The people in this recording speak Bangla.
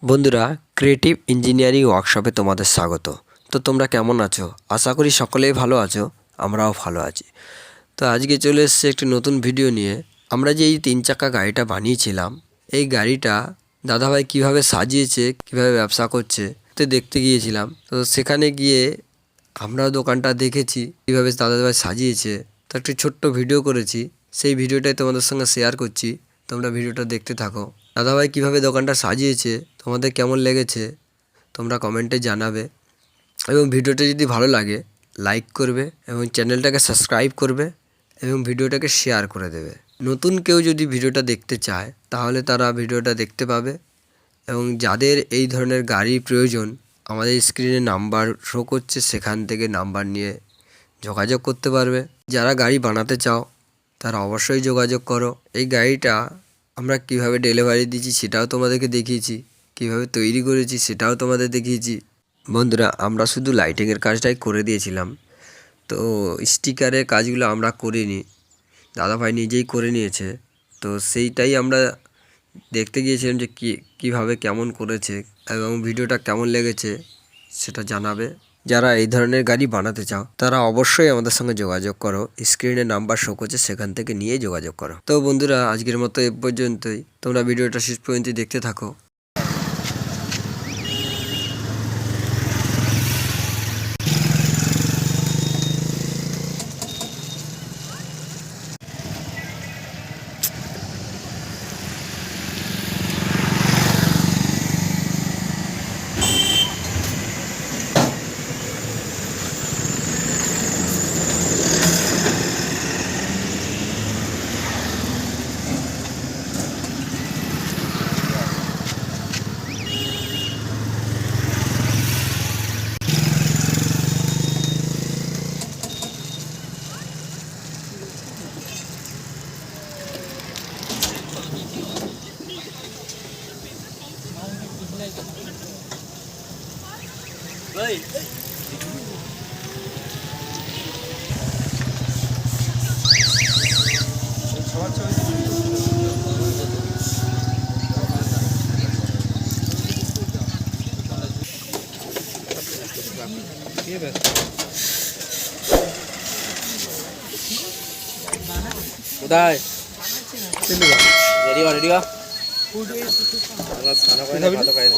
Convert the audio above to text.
বন্ধুরা, ক্রিয়েটিভ ইঞ্জিনিয়ারিং ওয়ার্কশপে তোমাদের স্বাগত। তো তোমরা কেমন আছো? আশা করি সকলেই ভালো আছো, আমরাও ভালো আছি। তো আজকে চলে এসেছে একটি নতুন ভিডিও নিয়ে। আমরা যে এই 3 চাকা গাড়িটা বানিয়েছিলাম, এই গাড়িটা দাদাভাই কিভাবে সাজিয়েছে, কিভাবে ব্যবসা করছে তো দেখতে গিয়েছিলাম। তো সেখানে গিয়ে আমরাও দোকানটা দেখেছি কীভাবে দাদাভাই সাজিয়েছে। তো একটি ছোট্ট ভিডিও করেছি, সেই ভিডিওটাই তোমাদের সঙ্গে শেয়ার করছি। তোমরা ভিডিওটা দেখতে থাকো। দাদাভাই কীভাবে দোকানটা সাজিয়েছে, তোমাদের কেমন লেগেছে তোমরা কমেন্টে জানাবে। এবং ভিডিওটা যদি ভালো লাগে লাইক করবে এবং চ্যানেলটাকে সাবস্ক্রাইব করবে এবং ভিডিওটাকে শেয়ার করে দেবে। নতুন কেউ যদি ভিডিওটা দেখতে চায় তাহলে তারা ভিডিওটা দেখতে পাবে। এবং যাদের এই ধরনের গাড়ির প্রয়োজন, আমাদের স্ক্রিনে নাম্বার শো করছে, সেখান থেকে নাম্বার নিয়ে যোগাযোগ করতে পারবে। যারা গাড়ি বানাতে চাও তারা অবশ্যই যোগাযোগ করো। এই গাড়িটা আমরা কিভাবে ডেলিভারি দিচ্ছি সেটাও তোমাদেরকে দেখিয়েছি, কিভাবে তৈরি করেছি সেটাও তোমাদের দেখিয়েছি। বন্ধুরা, আমরা শুধু লাইটিংয়ের কাজটাই করে দিয়েছিলাম, তো স্টিকারের কাজগুলো আমরা করিনি, দাদাভাই নিজেই করে নিয়েছে। তো সেইটাই আমরা দেখতে গিয়েছিলাম যে কীভাবে কেমন করেছে এবং ভিডিওটা কেমন লেগেছে সেটা জানাবে। যারা এই ধরনের গাড়ি বানাতে চাও তারা অবশ্যই আমাদের সঙ্গে যোগাযোগ করো। স্ক্রিনে নাম্বার শো করছে, সেখান থেকে নিয়ে যোগাযোগ করো। তো বন্ধুরা, আজকের মতো এ পর্যন্তই। তোমরা ভিডিওটা শেষ পর্যন্ত দেখতে থাকো। কোথায় রেডি রেডি ভালো খাই না।